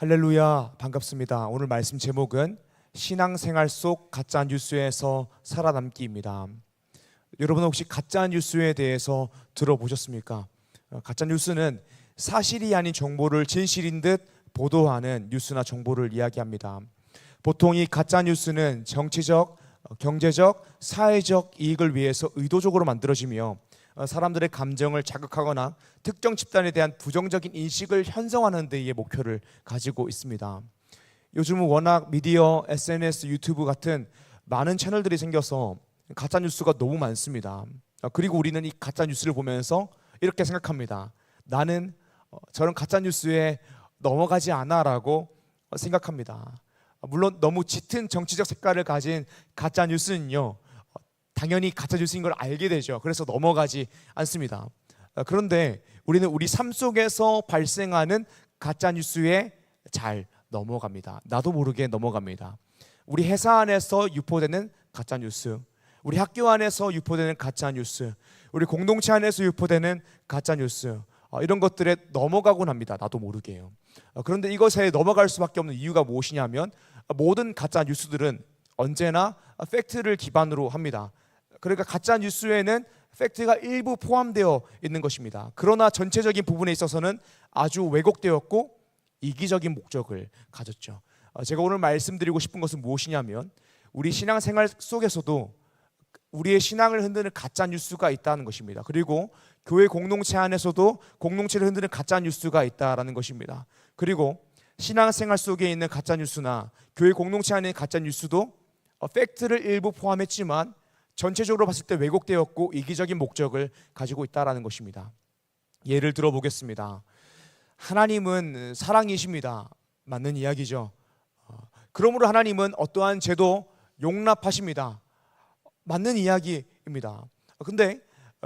할렐루야, 반갑습니다. 오늘 말씀 제목은 신앙생활 속 가짜 뉴스에서 살아남기입니다. 여러분 혹시 가짜 뉴스에 대해서 들어보셨습니까? 가짜 뉴스는 사실이 아닌 정보를 진실인 듯 보도하는 뉴스나 정보를 이야기합니다. 보통 이 가짜 뉴스는 정치적, 경제적, 사회적 이익을 위해서 의도적으로 만들어지며 사람들의 감정을 자극하거나 특정 집단에 대한 부정적인 인식을 형성하는 데의 목표를 가지고 있습니다. 요즘은 워낙 미디어, SNS, 유튜브 같은 많은 채널들이 생겨서 가짜 뉴스가 너무 많습니다. 그리고 우리는 이 가짜 뉴스를 보면서 이렇게 생각합니다. 나는 저런 가짜 뉴스에 넘어가지 않아라고 생각합니다. 물론 너무 짙은 정치적 색깔을 가진 가짜 뉴스는요, 당연히 가짜 뉴스인 걸 알게 되죠. 그래서 넘어가지 않습니다. 그런데 우리는 우리 삶 속에서 발생하는 가짜 뉴스에 잘 넘어갑니다. 나도 모르게 넘어갑니다. 우리 회사 안에서 유포되는 가짜 뉴스, 우리 학교 안에서 유포되는 가짜 뉴스, 우리 공동체 안에서 유포되는 가짜 뉴스, 이런 것들에 넘어가곤 합니다. 나도 모르게요. 그런데 이것에 넘어갈 수밖에 없는 이유가 무엇이냐면 모든 가짜 뉴스들은 언제나 팩트를 기반으로 합니다. 그러니까 가짜 뉴스에는 팩트가 일부 포함되어 있는 것입니다. 그러나 전체적인 부분에 있어서는 아주 왜곡되었고 이기적인 목적을 가졌죠. 제가 오늘 말씀드리고 싶은 것은 무엇이냐면 우리 신앙생활 속에서도 우리의 신앙을 흔드는 가짜 뉴스가 있다는 것입니다. 그리고 교회 공동체 안에서도 공동체를 흔드는 가짜 뉴스가 있다는 것입니다. 그리고 신앙생활 속에 있는 가짜 뉴스나 교회 공동체 안에 있는 가짜 뉴스도 팩트를 일부 포함했지만 전체적으로 봤을 때 왜곡되었고 이기적인 목적을 가지고 있다는 것입니다. 예를 들어 보겠습니다. 하나님은 사랑이십니다. 맞는 이야기죠. 그러므로 하나님은 어떠한 죄도 용납하십니다. 맞는 이야기입니다. 근데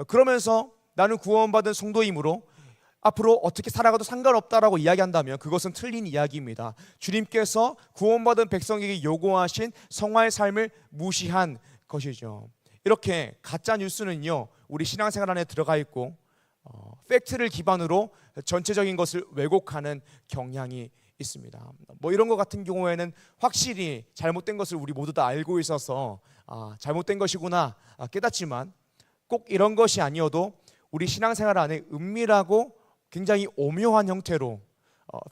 그러면서 나는 구원받은 성도이므로 앞으로 어떻게 살아가도 상관없다라고 이야기한다면 그것은 틀린 이야기입니다. 주님께서 구원받은 백성에게 요구하신 성화의 삶을 무시한 것이죠. 이렇게 가짜 뉴스는요, 우리 신앙생활 안에 들어가 있고 팩트를 기반으로 전체적인 것을 왜곡하는 경향이 있습니다. 이런 것 같은 경우에는 확실히 잘못된 것을 우리 모두 다 알고 있어서 잘못된 것이구나 깨닫지만 꼭 이런 것이 아니어도 우리 신앙생활 안에 은밀하고 굉장히 오묘한 형태로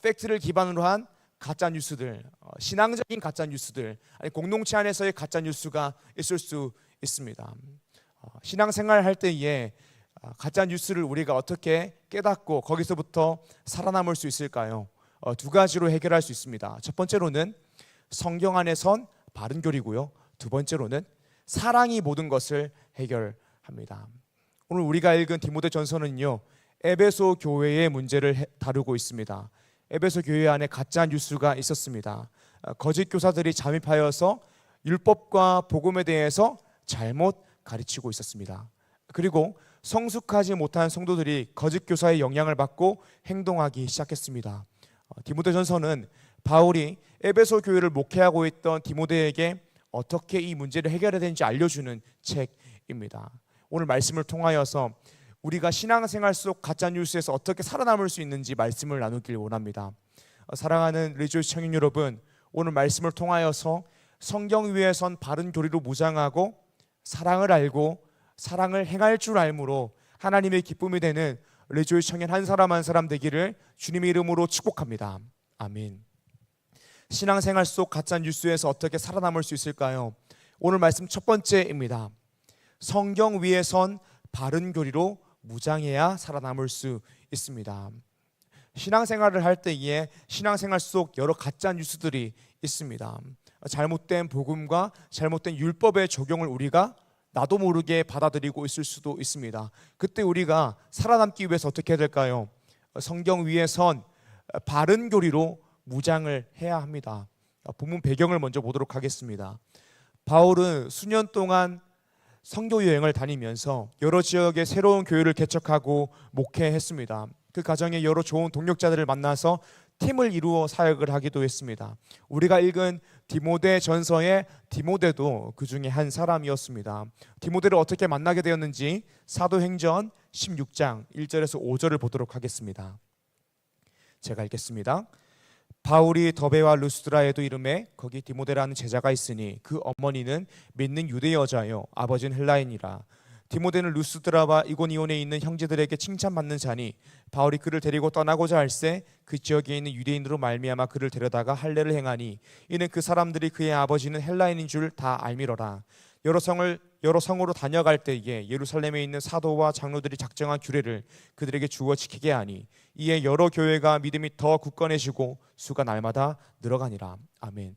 팩트를 기반으로 한 가짜 뉴스들, 신앙적인 가짜 뉴스들, 아니 공동체 안에서의 가짜 뉴스가 있을 수 있습니다. 신앙생활 할 때에 가짜 뉴스를 우리가 어떻게 깨닫고 거기서부터 살아남을 수 있을까요? 두 가지로 해결할 수 있습니다. 첫 번째로는 성경 안에 선 바른 교리고요. 두 번째로는 사랑이 모든 것을 해결합니다. 오늘 우리가 읽은 디모데전서는요, 에베소 교회의 문제를 다루고 있습니다. 에베소 교회 안에 가짜 뉴스가 있었습니다. 거짓 교사들이 잠입하여서 율법과 복음에 대해서 잘못 가르치고 있었습니다. 그리고 성숙하지 못한 성도들이 거짓 교사의 영향을 받고 행동하기 시작했습니다. 디모데전서는 바울이 에베소 교회를 목회하고 있던 디모데에게 어떻게 이 문제를 해결해야 되는지 알려주는 책입니다. 오늘 말씀을 통하여서 우리가 신앙생활 속 가짜 뉴스에서 어떻게 살아남을 수 있는지 말씀을 나누길 원합니다. 사랑하는 리조이스 청년 여러분, 오늘 말씀을 통하여서 성경 위에 선 바른 교리로 무장하고 사랑을 알고 사랑을 행할 줄 알므로 하나님의 기쁨이 되는 리조이스 청년 한 사람 한 사람 되기를 주님의 이름으로 축복합니다. 아멘. 신앙생활 속 가짜 뉴스에서 어떻게 살아남을 수 있을까요? 오늘 말씀 첫 번째입니다. 성경 위에 선 바른 교리로 무장해야 살아남을 수 있습니다. 신앙생활을 할 때에 신앙생활 속 여러 가짜 뉴스들이 있습니다. 잘못된 복음과 잘못된 율법의 적용을 우리가 나도 모르게 받아들이고 있을 수도 있습니다. 그때 우리가 살아남기 위해서 어떻게 해야 될까요? 성경 위에 선 바른 교리로 무장을 해야 합니다. 본문 배경을 먼저 보도록 하겠습니다. 바울은 수년 동안 선교 여행을 다니면서 여러 지역의 새로운 교회를 개척하고 목회했습니다. 그 과정에 여러 좋은 동력자들을 만나서 팀을 이루어 사역을 하기도 했습니다. 우리가 읽은 디모데 전서의 디모데도 그 중에 한 사람이었습니다. 디모데를 어떻게 만나게 되었는지 사도행전 16장 1절에서 5절을 보도록 하겠습니다. 제가 읽겠습니다. 바울이 더베와 루스드라에도 이름에 거기 디모데라는 제자가 있으니 그 어머니는 믿는 유대 여자요 아버지는 헬라인이라. 디모데는 루스드라와 이고니온에 있는 형제들에게 칭찬받는 자니 바울이 그를 데리고 떠나고자 할새 그 지역에 있는 유대인으로 말미암아 그를 데려다가 할례를 행하니 이는 그 사람들이 그의 아버지는 헬라인인 줄 다 알미러라. 여러 성으로 다녀갈 때에 예루살렘에 있는 사도와 장로들이 작정한 규례를 그들에게 주어 지키게 하니 이에 여러 교회가 믿음이 더 굳건해지고 수가 날마다 늘어가니라. 아멘.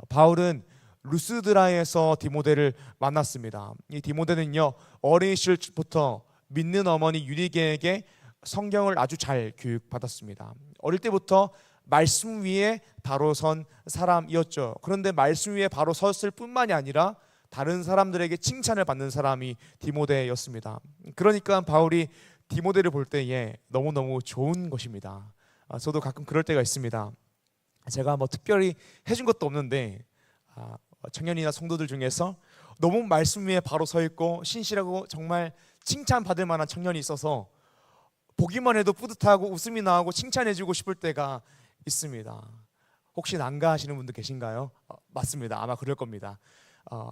바울은 루스드라에서 디모데를 만났습니다. 이 디모데는요, 어린 시절부터 믿는 어머니 유디게에게 성경을 아주 잘 교육받았습니다. 어릴 때부터 말씀 위에 바로 선 사람이었죠. 그런데 말씀 위에 바로 섰을 뿐만이 아니라 다른 사람들에게 칭찬을 받는 사람이 디모데였습니다. 그러니까 바울이 디모데를 볼 때에 너무너무 좋은 것입니다. 저도 가끔 그럴 때가 있습니다. 제가 뭐 특별히 해준 것도 없는데 청년이나 성도들 중에서 너무 말씀 위에 바로 서 있고 신실하고 정말 칭찬받을 만한 청년이 있어서 보기만 해도 뿌듯하고 웃음이 나오고 칭찬해주고 싶을 때가 있습니다. 혹시 난가하시는 분들 계신가요? 맞습니다. 아마 그럴 겁니다.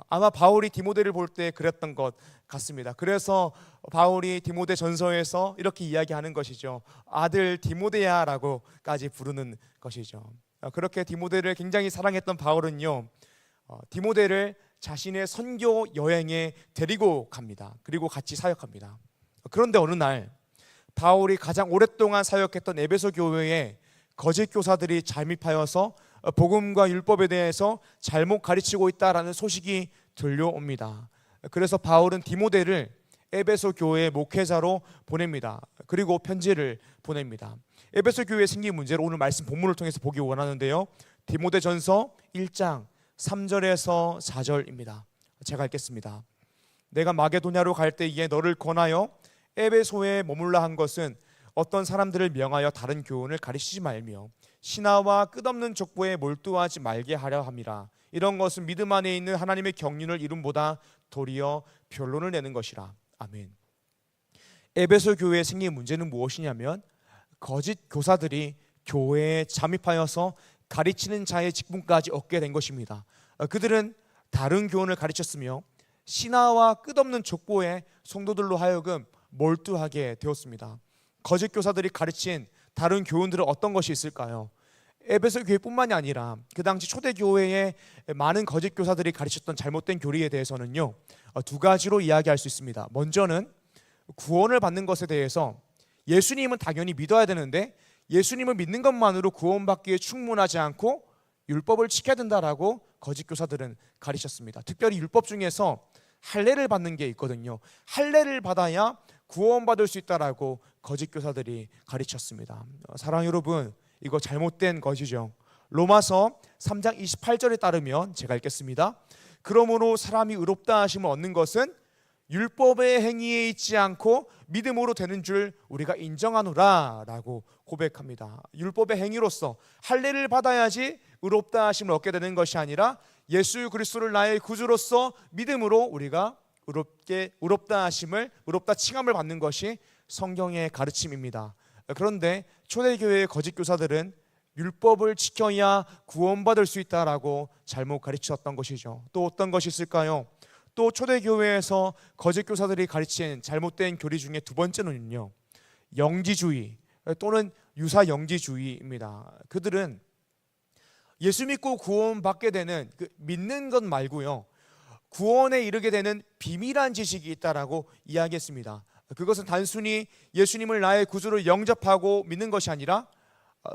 아마 바울이 디모데를 볼 때 그랬던 것 같습니다. 그래서 바울이 디모데 전서에서 이렇게 이야기하는 것이죠. 아들 디모데야 라고까지 부르는 것이죠. 그렇게 디모데를 굉장히 사랑했던 바울은요, 디모데를 자신의 선교 여행에 데리고 갑니다. 그리고 같이 사역합니다. 그런데 어느 날 바울이 가장 오랫동안 사역했던 에베소 교회에 거짓 교사들이 잠입하여서 복음과 율법에 대해서 잘못 가르치고 있다라는 소식이 들려옵니다. 그래서 바울은 디모데를 에베소 교회의 목회자로 보냅니다. 그리고 편지를 보냅니다. 에베소 교회의 생긴 문제를 오늘 말씀 본문을 통해서 보기 원하는데요, 디모데전서 1장 3절에서 4절입니다. 제가 읽겠습니다. 내가 마게도냐로 갈 때에 너를 권하여 에베소에 머물라 한 것은 어떤 사람들을 명하여 다른 교훈을 가르치지 말며 신하와 끝없는 족보에 몰두하지 말게 하려 함이라. 이런 것은 믿음 안에 있는 하나님의 경륜을 이름보다 도리어 변론을 내는 것이라. 아멘. 에베소 교회의 생긴 문제는 무엇이냐면 거짓 교사들이 교회에 잠입하여서 가르치는 자의 직분까지 얻게 된 것입니다. 그들은 다른 교훈을 가르쳤으며 신하와 끝없는 족보에 성도들로 하여금 몰두하게 되었습니다. 거짓 교사들이 가르친 다른 교훈들은 어떤 것이 있을까요? 에베소 교회뿐만이 아니라 그 당시 초대 교회에 많은 거짓 교사들이 가르쳤던 잘못된 교리에 대해서는요, 두 가지로 이야기할 수 있습니다. 먼저는 구원을 받는 것에 대해서 예수님은 당연히 믿어야 되는데 예수님을 믿는 것만으로 구원받기에 충분하지 않고 율법을 지켜야 된다라고 거짓 교사들은 가르쳤습니다. 특별히 율법 중에서 할례를 받는 게 있거든요. 할례를 받아야 구원받을 수 있다라고 거짓 교사들이 가르쳤습니다. 사랑 여러분, 이거 잘못된 것이죠. 로마서 3장 28절에 따르면 제가 읽겠습니다. 그러므로 사람이 의롭다 하심을 얻는 것은 율법의 행위에 있지 않고 믿음으로 되는 줄 우리가 인정하노라 라고 고백합니다. 율법의 행위로서 할례를 받아야지 의롭다 하심을 얻게 되는 것이 아니라 예수 그리스도를 나의 구주로서 믿음으로 우리가 의롭다 하심을, 의롭다 칭함을 받는 것이 성경의 가르침입니다. 그런데 초대교회의 거짓 교사들은 율법을 지켜야 구원받을 수 있다라고 잘못 가르쳤던 것이죠. 또 어떤 것이 있을까요? 또 초대교회에서 거짓 교사들이 가르친 잘못된 교리 중에 두 번째는요, 영지주의 또는 유사 영지주의입니다. 그들은 예수 믿고 구원받게 되는 믿는 것 말고요, 구원에 이르게 되는 비밀한 지식이 있다라고 이야기했습니다. 그것은 단순히 예수님을 나의 구주로 영접하고 믿는 것이 아니라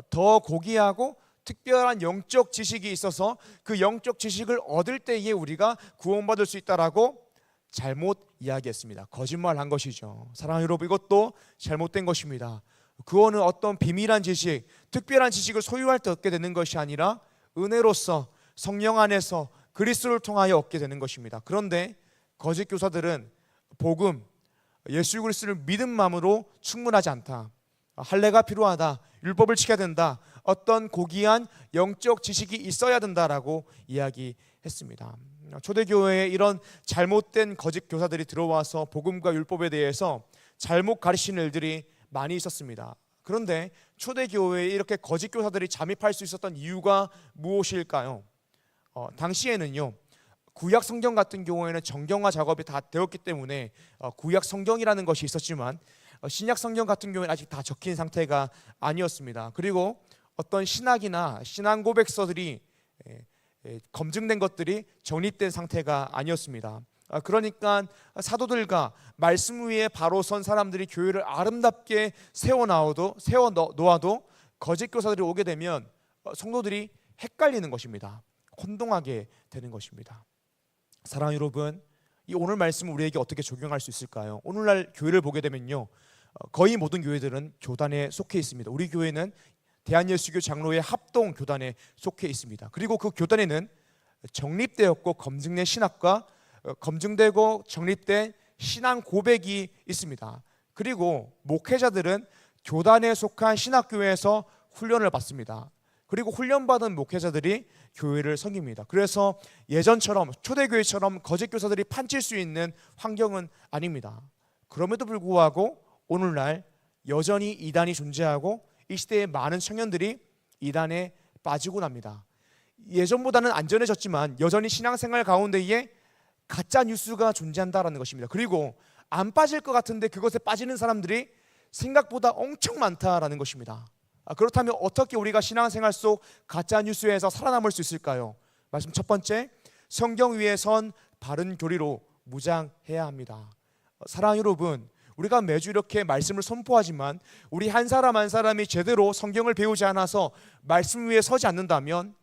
더 고귀하고 특별한 영적 지식이 있어서 그 영적 지식을 얻을 때에 우리가 구원받을 수 있다라고 잘못 이야기했습니다. 거짓말한 것이죠. 사랑하는 여러분, 이것도 잘못된 것입니다. 구원은 어떤 비밀한 지식, 특별한 지식을 소유할 때 얻게 되는 것이 아니라 은혜로서 성령 안에서 그리스도를 통하여 얻게 되는 것입니다. 그런데 거짓 교사들은 복음, 예수 그리스도를 믿은 마음으로 충분하지 않다, 할례가 필요하다, 율법을 지켜야 된다, 어떤 고귀한 영적 지식이 있어야 된다라고 이야기했습니다. 초대교회에 이런 잘못된 거짓 교사들이 들어와서 복음과 율법에 대해서 잘못 가르치는 일들이 많이 있었습니다. 그런데 초대교회에 이렇게 거짓 교사들이 잠입할 수 있었던 이유가 무엇일까요? 당시에는요, 구약 성경 같은 경우에는 정경화 작업이 다 되었기 때문에 구약 성경이라는 것이 있었지만 신약 성경 같은 경우에는 아직 다 적힌 상태가 아니었습니다. 그리고 어떤 신학이나 신앙 고백서들이 검증된 것들이 정립된 상태가 아니었습니다. 그러니까 사도들과 말씀 위에 바로 선 사람들이 교회를 아름답게 세워 놓아도 거짓 교사들이 오게 되면 성도들이 헷갈리는 것입니다. 혼동하게 되는 것입니다. 사랑하는 여러분, 이 오늘 말씀을 우리에게 어떻게 적용할 수 있을까요? 오늘날 교회를 보게 되면요, 거의 모든 교회들은 교단에 속해 있습니다. 우리 교회는 대한예수교 장로회 합동 교단에 속해 있습니다. 그리고 그 교단에는 정립되었고 검증된 신학과 검증되고 정립된 신앙 고백이 있습니다. 그리고 목회자들은 교단에 속한 신학교회에서 훈련을 받습니다. 그리고 훈련받은 목회자들이 교회를 섬깁니다. 그래서 예전처럼 초대교회처럼 거짓 교사들이 판칠 수 있는 환경은 아닙니다. 그럼에도 불구하고 오늘날 여전히 이단이 존재하고 이 시대의 많은 청년들이 이단에 빠지고 납니다. 예전보다는 안전해졌지만 여전히 신앙생활 가운데에 가짜 뉴스가 존재한다는 것입니다. 그리고 안 빠질 것 같은데 그것에 빠지는 사람들이 생각보다 엄청 많다라는 것입니다. 그렇다면 어떻게 우리가 신앙생활 속 가짜 뉴스에서 살아남을 수 있을까요? 말씀 첫 번째, 성경 위에 선 바른 교리로 무장해야 합니다. 사랑하는 여러분, 우리가 매주 이렇게 말씀을 선포하지만 우리 한 사람 한 사람이 제대로 성경을 배우지 않아서 말씀 위에 서지 않는다면,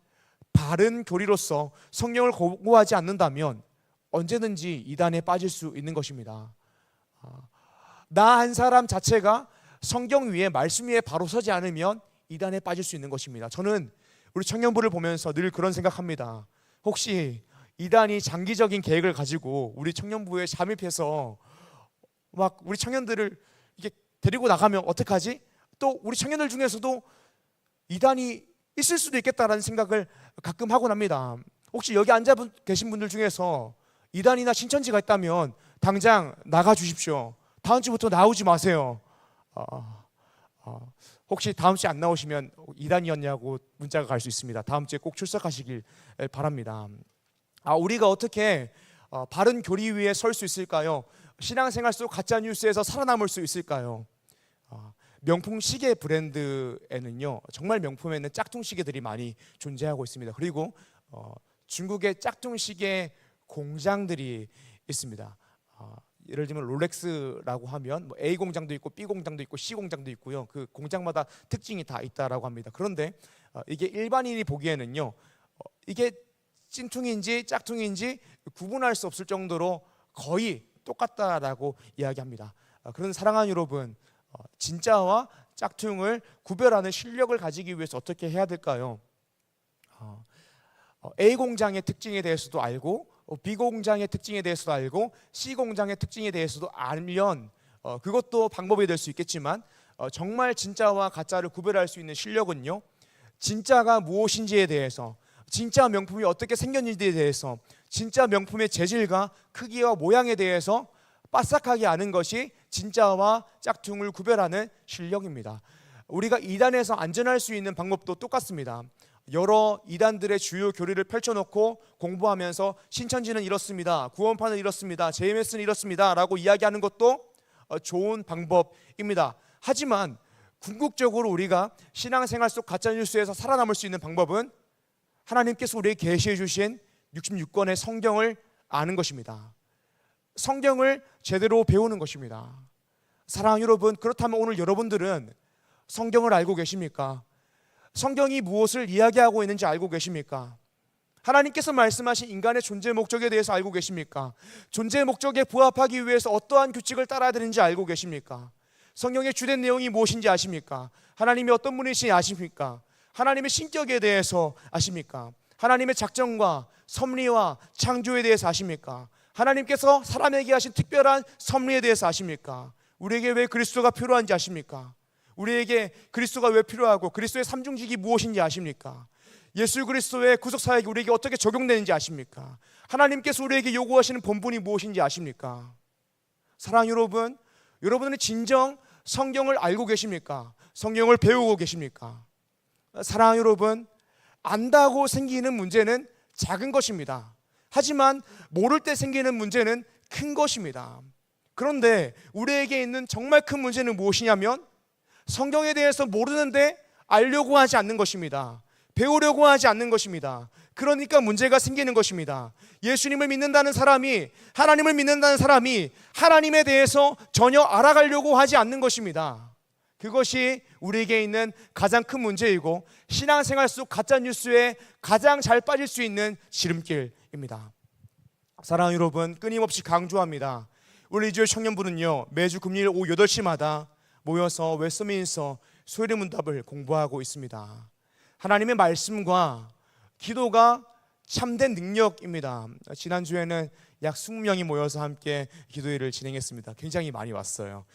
바른 교리로서 성경을 공부하지 않는다면 언제든지 이단에 빠질 수 있는 것입니다. 나 한 사람 자체가 성경 위에 말씀 위에 바로 서지 않으면 이단에 빠질 수 있는 것입니다. 저는 우리 청년부를 보면서 늘 그런 생각합니다. 혹시 이단이 장기적인 계획을 가지고 우리 청년부에 잠입해서 막 우리 청년들을 이게 데리고 나가면 어떡하지? 또 우리 청년들 중에서도 이단이 있을 수도 있겠다라는 생각을 가끔 하곤 합니다. 혹시 여기 앉아 계신 분들 중에서 이단이나 신천지가 있다면 당장 나가 주십시오. 다음 주부터 나오지 마세요. 혹시 다음 주에 안 나오시면 이단이었냐고 문자가 갈 수 있습니다. 다음 주에 꼭 출석하시길 바랍니다. 우리가 어떻게 바른 교리 위에 설 수 있을까요? 신앙생활 속 가짜 뉴스에서 살아남을 수 있을까요? 명품 시계 브랜드에는요, 정말 명품에는 짝퉁 시계들이 많이 존재하고 있습니다. 그리고 중국의 짝퉁 시계 공장들이 있습니다. 예를 들면 롤렉스라고 하면 A 공장도 있고 B 공장도 있고 C 공장도 있고요. 그 공장마다 특징이 다 있다라고 합니다. 그런데 이게 일반인이 보기에는요, 이게 찐퉁인지 짝퉁인지 구분할 수 없을 정도로 거의 똑같다라고 이야기합니다. 그런 사랑하는 여러분, 진짜와 짝퉁을 구별하는 실력을 가지기 위해서 어떻게 해야 될까요? A 공장의 특징에 대해서도 알고 B 공장의 특징에 대해서도 알고 C 공장의 특징에 대해서도 알면 그것도 방법이 될 수 있겠지만, 정말 진짜와 가짜를 구별할 수 있는 실력은요, 진짜가 무엇인지에 대해서, 진짜 명품이 어떻게 생겼는지에 대해서, 진짜 명품의 재질과 크기와 모양에 대해서 빠삭하게 아는 것이 진짜와 짝퉁을 구별하는 실력입니다. 우리가 이단에서 안전할 수 있는 방법도 똑같습니다. 여러 이단들의 주요 교리를 펼쳐놓고 공부하면서 신천지는 이렇습니다, 구원파는 이렇습니다, JMS는 이렇습니다 라고 이야기하는 것도 좋은 방법입니다. 하지만 궁극적으로 우리가 신앙생활 속 가짜뉴스에서 살아남을 수 있는 방법은 하나님께서 우리에게 계시해 주신 66권의 성경을 아는 것입니다. 성경을 제대로 배우는 것입니다. 사랑하는 여러분, 그렇다면 오늘 여러분들은 성경을 알고 계십니까? 성경이 무엇을 이야기하고 있는지 알고 계십니까? 하나님께서 말씀하신 인간의 존재 목적에 대해서 알고 계십니까? 존재 목적에 부합하기 위해서 어떠한 규칙을 따라야 되는지 알고 계십니까? 성경의 주된 내용이 무엇인지 아십니까? 하나님이 어떤 분이신지 아십니까? 하나님의 신격에 대해서 아십니까? 하나님의 작정과 섭리와 창조에 대해서 아십니까? 하나님께서 사람에게 하신 특별한 섭리에 대해서 아십니까? 우리에게 왜 그리스도가 필요한지 아십니까? 우리에게 그리스도가 왜 필요하고 그리스도의 삼중직이 무엇인지 아십니까? 예수 그리스도의 구속사역이 우리에게 어떻게 적용되는지 아십니까? 하나님께서 우리에게 요구하시는 본분이 무엇인지 아십니까? 사랑하는 여러분, 여러분은 진정 성경을 알고 계십니까? 성경을 배우고 계십니까? 사랑하는 여러분, 안다고 생기는 문제는 작은 것입니다. 하지만 모를 때 생기는 문제는 큰 것입니다. 그런데 우리에게 있는 정말 큰 문제는 무엇이냐면 성경에 대해서 모르는데 알려고 하지 않는 것입니다. 배우려고 하지 않는 것입니다. 그러니까 문제가 생기는 것입니다. 예수님을 믿는다는 사람이, 하나님을 믿는다는 사람이 하나님에 대해서 전혀 알아가려고 하지 않는 것입니다. 그것이 우리에게 있는 가장 큰 문제이고 신앙생활 속 가짜뉴스에 가장 잘 빠질 수 있는 지름길입니다. 사랑하는 여러분, 끊임없이 강조합니다. 우리 리지오 청년부는요, 매주 금요일 오후 8시마다 모여서 웨스트민스터 소요리 문답을 공부하고 있습니다. 하나님의 말씀과 기도가 참된 능력입니다. 지난주에는 약 20명이 모여서 함께 기도회를 진행했습니다. 굉장히 많이 왔어요.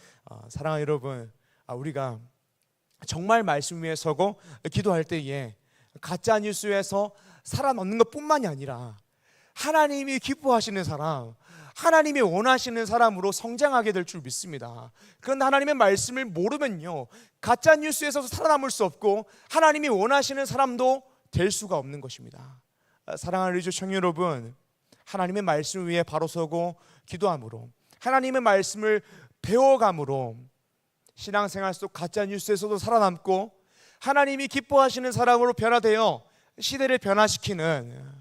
사랑하는 여러분, 우리가 정말 말씀 위에 서고 기도할 때에 가짜 뉴스에서 살아남는 것뿐만이 아니라 하나님이 기뻐하시는 사람, 하나님이 원하시는 사람으로 성장하게 될 줄 믿습니다. 그런데 하나님의 말씀을 모르면요, 가짜 뉴스에서 살아남을 수 없고 하나님이 원하시는 사람도 될 수가 없는 것입니다. 사랑하는 리조 청년 여러분, 하나님의 말씀 위에 바로 서고 기도함으로, 하나님의 말씀을 배워감으로 신앙생활 속 가짜 뉴스에서도 살아남고 하나님이 기뻐하시는 사람으로 변화되어 시대를 변화시키는,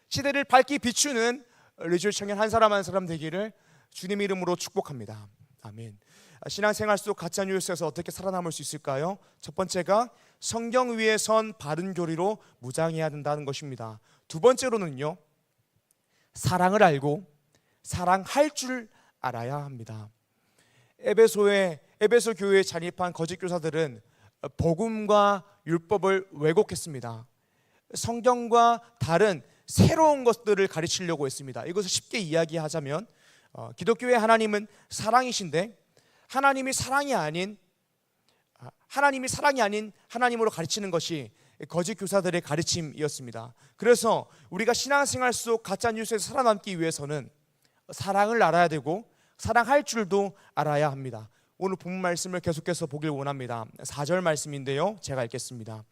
시대를 밝게 비추는 리졸 청년 한 사람 한 사람 되기를 주님 이름으로 축복합니다. 아멘. 신앙생활 속 가짜 뉴스에서 어떻게 살아남을 수 있을까요? 첫 번째가 성경 위에 선 바른 교리로 무장해야 된다는 것입니다. 두 번째로는요, 사랑을 알고 사랑할 줄 알아야 합니다. 에베소 교회에 잔입한 거짓 교사들은 복음과 율법을 왜곡했습니다. 성경과 다른 새로운 것들을 가르치려고 했습니다. 이것을 쉽게 이야기하자면 기독교의 하나님은 사랑이신데 하나님이 사랑이 아닌 하나님으로 가르치는 것이 거짓 교사들의 가르침이었습니다. 그래서 우리가 신앙생활 속 가짜 뉴스에서 살아남기 위해서는 사랑을 알아야 되고 사랑할 줄도 알아야 합니다. 오늘 본문 말씀을 계속해서 보길 원합니다. 4절 말씀인데요, 제가 읽겠습니다.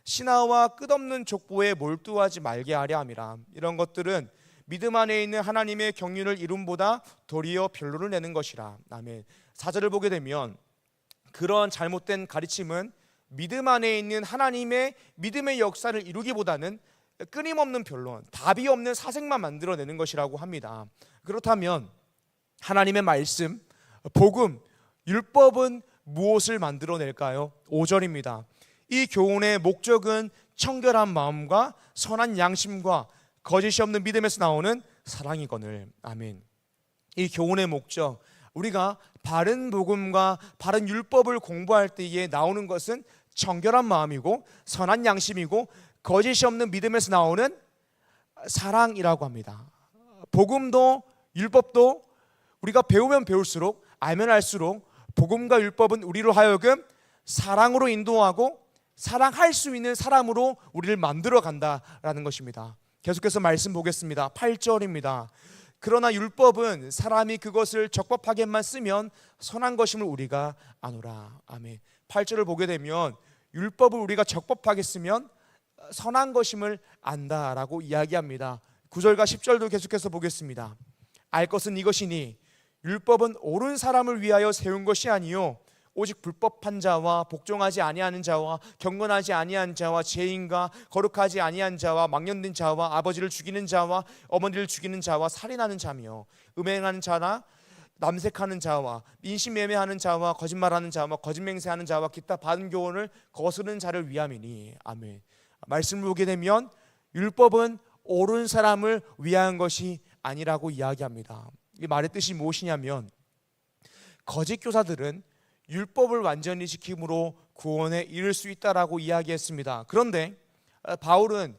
신하와 끝없는 족보에 몰두하지 말게 하려 함이라. 이런 것들은 믿음 안에 있는 하나님의 경륜을 이룸보다 도리어 변론을 내는 것이라. 아멘. 4절을 보게 되면 그런 잘못된 가르침은 믿음 안에 있는 하나님의 믿음의 역사를 이루기보다는 끊임없는 변론, 답이 없는 사색만 만들어내는 것이라고 합니다. 그렇다면 하나님의 말씀, 복음, 율법은 무엇을 만들어낼까요? 5절입니다. 이 교훈의 목적은 청결한 마음과 선한 양심과 거짓이 없는 믿음에서 나오는 사랑이거늘. 아멘. 이 교훈의 목적, 우리가 바른 복음과 바른 율법을 공부할 때에 나오는 것은 청결한 마음이고 선한 양심이고 거짓이 없는 믿음에서 나오는 사랑이라고 합니다. 복음도 율법도 우리가 배우면 배울수록, 알면 알수록 복음과 율법은 우리로 하여금 사랑으로 인도하고 사랑할 수 있는 사람으로 우리를 만들어 간다라는 것입니다. 계속해서 말씀 보겠습니다. 8절입니다. 그러나 율법은 사람이 그것을 적법하게만 쓰면 선한 것임을 우리가 아노라. 아멘. 8절을 보게 되면 율법을 우리가 적법하게 쓰면 선한 것임을 안다라고 이야기합니다. 9절과 10절도 계속해서 보겠습니다. 알 것은 이것이니 율법은 옳은 사람을 위하여 세운 것이 아니요 오직 불법한 자와 복종하지 아니하는 자와 경건하지 아니한 자와 죄인과 거룩하지 아니한 자와 망령된 자와 아버지를 죽이는 자와 어머니를 죽이는 자와 살인하는 자며 음행하는 자나 남색하는 자와 인신매매하는 자와 거짓말하는 자와 거짓맹세하는 자와 기타 바른 교훈을 거스르는 자를 위함이니. 아멘. 말씀을 보게 되면 율법은 옳은 사람을 위한 것이 아니라고 이야기합니다. 이 말의 뜻이 무엇이냐면 거짓 교사들은 율법을 완전히 지킴으로 구원에 이를 수 있다라고 이야기했습니다. 그런데 바울은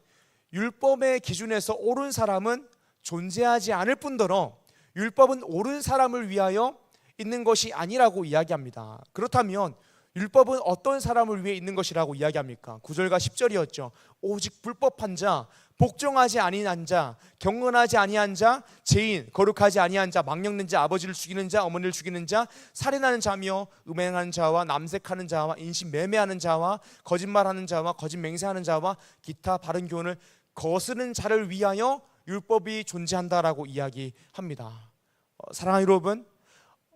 율법의 기준에서 옳은 사람은 존재하지 않을 뿐더러 율법은 옳은 사람을 위하여 있는 것이 아니라고 이야기합니다. 그렇다면 율법은 어떤 사람을 위해 있는 것이라고 이야기합니까? 9절과 10절이었죠. 오직 불법한 자, 복종하지 아니한 자, 경건하지 아니한 자, 죄인, 거룩하지 아니한 자, 망령된 자, 아버지를 죽이는 자, 어머니를 죽이는 자, 살인하는 자며 음행하는 자와 남색하는 자와 인신 매매하는 자와 거짓말하는 자와 거짓 맹세하는 자와 기타 바른 교훈을 거스르는 자를 위하여 율법이 존재한다라고 이야기합니다. 사랑하는 여러분,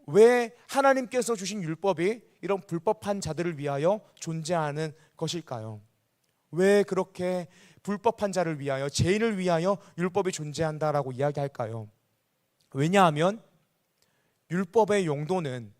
왜 하나님께서 주신 율법이 이런 불법한 자들을 위하여 존재하는 것일까요? 왜 그렇게 불법한 자를 위하여, 죄인을 위하여 율법이 존재한다라고 이야기할까요? 왜냐하면 율법의 용도는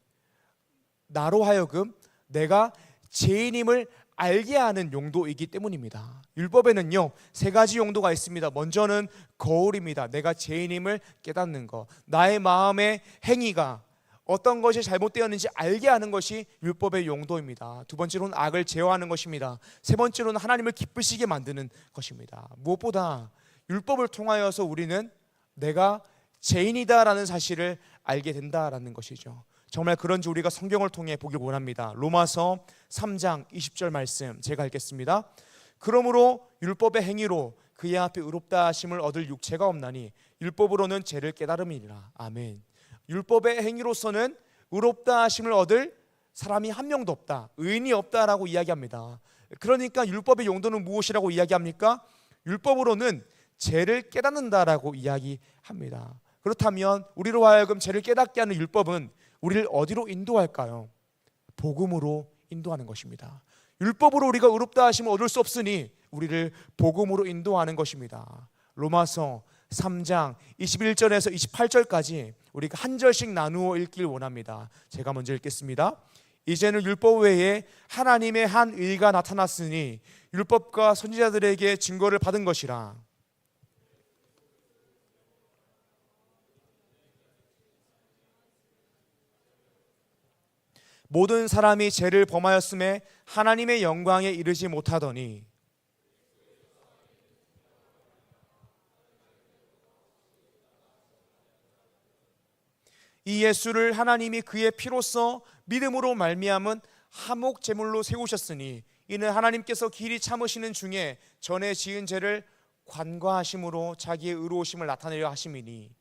나로 하여금 내가 죄인임을 알게 하는 용도이기 때문입니다. 율법에는요, 세 가지 용도가 있습니다. 먼저는 거울입니다. 내가 죄인임을 깨닫는 것, 나의 마음의 행위가 어떤 것이 잘못되었는지 알게 하는 것이 율법의 용도입니다. 두 번째로는 악을 제어하는 것입니다. 세 번째로는 하나님을 기쁘시게 만드는 것입니다. 무엇보다 율법을 통하여서 우리는 내가 죄인이다라는 사실을 알게 된다라는 것이죠. 정말 그런지 우리가 성경을 통해 보길 원합니다. 로마서 3장 20절 말씀 제가 읽겠습니다. 그러므로 율법의 행위로 그의 앞에 의롭다 하심을 얻을 육체가 없나니 율법으로는 죄를 깨달음이니라. 아멘. 율법의 행위로서는 의롭다 하심을 얻을 사람이 한 명도 없다, 의인이 없다라고 이야기합니다. 그러니까 율법의 용도는 무엇이라고 이야기합니까? 율법으로는 죄를 깨닫는다라고 이야기합니다. 그렇다면 우리로 하여금 죄를 깨닫게 하는 율법은 우리를 어디로 인도할까요? 복음으로 인도하는 것입니다. 율법으로 우리가 의롭다 하심을 얻을 수 없으니 우리를 복음으로 인도하는 것입니다. 로마서 3장 21절에서 28절까지 우리가 한 절씩 나누어 읽길 원합니다. 제가 먼저 읽겠습니다. 이제는 율법 외에 하나님의 한 의가 나타났으니 율법과 선지자들에게 증거를 받은 것이라. 모든 사람이 죄를 범하였음에 하나님의 영광에 이르지 못하더니 이 예수를 하나님이 그의 피로써 믿음으로 말미암은 화목 제물로 세우셨으니 이는 하나님께서 길이 참으시는 중에 전에 지은 죄를 관과하심으로 자기의 의로우심을 나타내려 하심이니.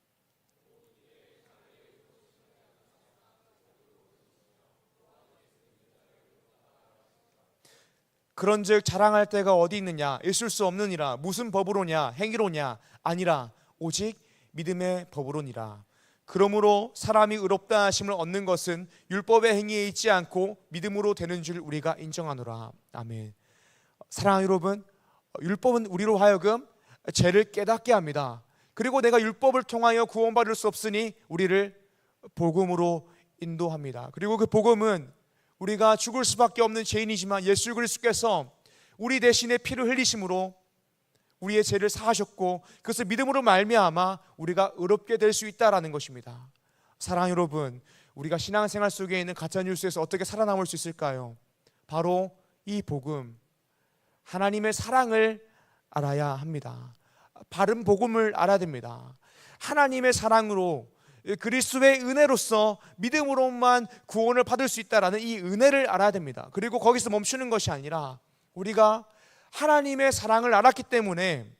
그런즉 자랑할 때가 어디 있느냐? 있을 수 없느니라. 무슨 법으로냐? 행위로냐? 아니라 오직 믿음의 법으로니라. 그러므로 사람이 의롭다 하심을 얻는 것은 율법의 행위에 있지 않고 믿음으로 되는 줄 우리가 인정하노라. 아멘. 사랑하는 여러분, 율법은 우리로 하여금 죄를 깨닫게 합니다. 그리고 내가 율법을 통하여 구원받을 수 없으니 우리를 복음으로 인도합니다. 그리고 그 복음은 우리가 죽을 수밖에 없는 죄인이지만 예수 그리스도께서 우리 대신에 피를 흘리심으로 우리의 죄를 사하셨고 그것을 믿음으로 말미암아 우리가 의롭게 될 수 있다라는 것입니다. 사랑하는 여러분, 우리가 신앙생활 속에 있는 가짜 뉴스에서 어떻게 살아남을 수 있을까요? 바로 이 복음, 하나님의 사랑을 알아야 합니다. 바른 복음을 알아야 됩니다. 하나님의 사랑으로 그리스도의 은혜로서 믿음으로만 구원을 받을 수 있다라는 이 은혜를 알아야 됩니다. 그리고 거기서 멈추는 것이 아니라 우리가 하나님의 사랑을 알았기 때문에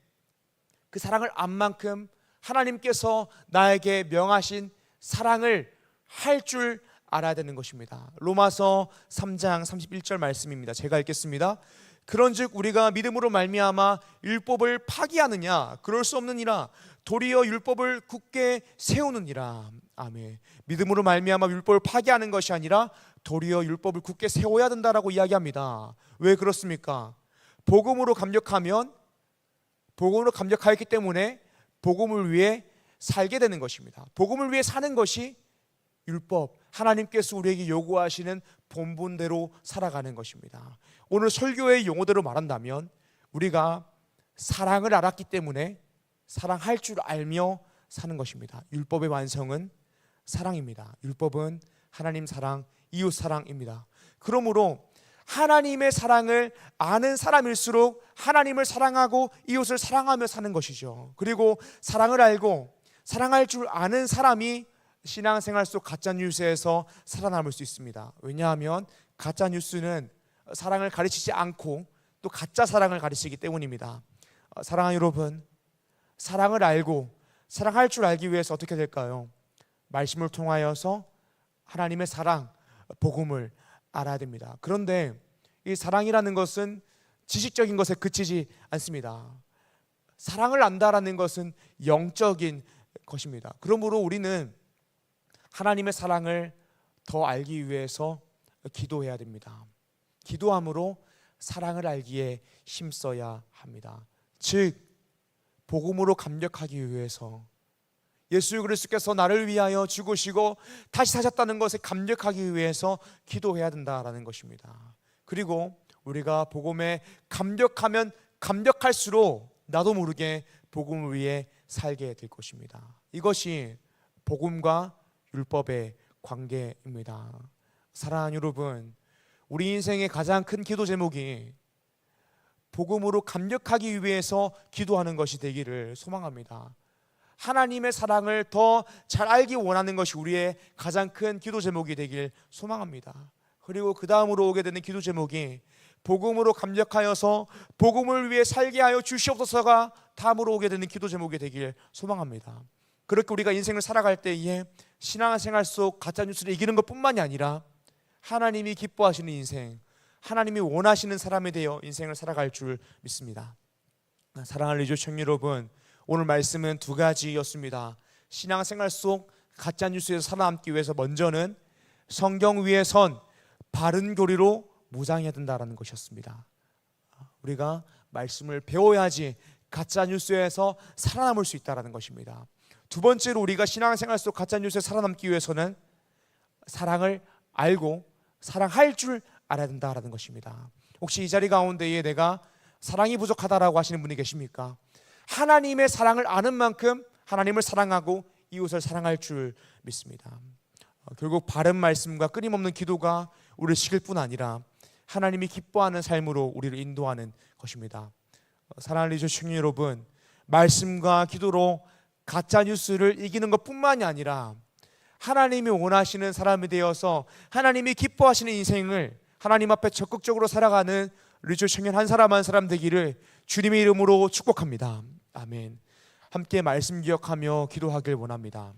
그 사랑을 안 만큼 하나님께서 나에게 명하신 사랑을 할 줄 알아야 되는 것입니다. 로마서 3장 31절 말씀입니다. 제가 읽겠습니다. 그런즉 우리가 믿음으로 말미암아 율법을 파기하느냐? 그럴 수 없느니라. 도리어 율법을 굳게 세우느니라. 아멘. 믿음으로 말미암아 율법을 파기하는 것이 아니라 도리어 율법을 굳게 세워야 된다라고 이야기합니다. 왜 그렇습니까? 복음으로 감격하면, 복음으로 감격하였기 때문에 복음을 위해 살게 되는 것입니다. 복음을 위해 사는 것이 율법, 하나님께서 우리에게 요구하시는 본분대로 살아가는 것입니다. 오늘 설교의 용어대로 말한다면 우리가 사랑을 알았기 때문에 사랑할 줄 알며 사는 것입니다. 율법의 완성은 사랑입니다. 율법은 하나님 사랑, 이웃 사랑입니다. 그러므로 하나님의 사랑을 아는 사람일수록 하나님을 사랑하고 이웃을 사랑하며 사는 것이죠. 그리고 사랑을 알고 사랑할 줄 아는 사람이 신앙생활 속 가짜뉴스에서 살아남을 수 있습니다. 왜냐하면 가짜 뉴스는 사랑을 가르치지 않고 또 가짜 사랑을 가르치기 때문입니다. 사랑하는 여러분, 사랑을 알고 사랑할 줄 알기 위해서 어떻게 될까요? 말씀을 통하여서 하나님의 사랑, 복음을 알아야 됩니다. 그런데 이 사랑이라는 것은 지식적인 것에 그치지 않습니다. 사랑을 안다라는 것은 영적인 것입니다. 그러므로 우리는 하나님의 사랑을 더 알기 위해서 기도해야 됩니다. 기도함으로 사랑을 알기에 힘써야 합니다. 즉 복음으로 감격하기 위해서 예수 그리스도께서 나를 위하여 죽으시고 다시 사셨다는 것에 감격하기 위해서 기도해야 된다라는 것입니다. 그리고 우리가 복음에 감격하면 감격할수록 나도 모르게 복음을 위해 살게 될 것입니다. 이것이 복음과 율법의 관계입니다. 사랑하는 여러분, 우리 인생의 가장 큰 기도 제목이 복음으로 감격하기 위해서 기도하는 것이 되기를 소망합니다. 하나님의 사랑을 더 잘 알기 원하는 것이 우리의 가장 큰 기도 제목이 되길 소망합니다. 그리고 그 다음으로 오게 되는 기도 제목이 복음으로 감격하여서 복음을 위해 살게 하여 주시옵소서가 다음으로 오게 되는 기도 제목이 되길 소망합니다. 그렇게 우리가 인생을 살아갈 때에 신앙생활 속 가짜뉴스를 이기는 것뿐만이 아니라 하나님이 기뻐하시는 인생, 하나님이 원하시는 사람이 되어 인생을 살아갈 줄 믿습니다. 사랑하는 리조청 여러분, 오늘 말씀은 두 가지였습니다. 신앙생활 속 가짜뉴스에서 살아남기 위해서 먼저는 성경 위에 선 바른 교리로 무장해야 된다는 것이었습니다. 우리가 말씀을 배워야지 가짜뉴스에서 살아남을 수 있다는 것입니다. 두 번째로 우리가 신앙생활 속 가짜뉴스에 살아남기 위해서는 사랑을 알고 사랑할 줄 알아야 된다는 것입니다. 혹시 이 자리 가운데에 내가 사랑이 부족하다라고 하시는 분이 계십니까? 하나님의 사랑을 아는 만큼 하나님을 사랑하고 이웃을 사랑할 줄 믿습니다. 결국 바른 말씀과 끊임없는 기도가 우리를 지킬 뿐 아니라 하나님이 기뻐하는 삶으로 우리를 인도하는 것입니다. 사랑하는 리조충 여러분, 말씀과 기도로 가짜 뉴스를 이기는 것뿐만이 아니라 하나님이 원하시는 사람이 되어서 하나님이 기뻐하시는 인생을 하나님 앞에 적극적으로 살아가는 리조충 한 사람 한 사람 되기를 주님의 이름으로 축복합니다. 아멘. 함께 말씀 기억하며 기도하길 원합니다.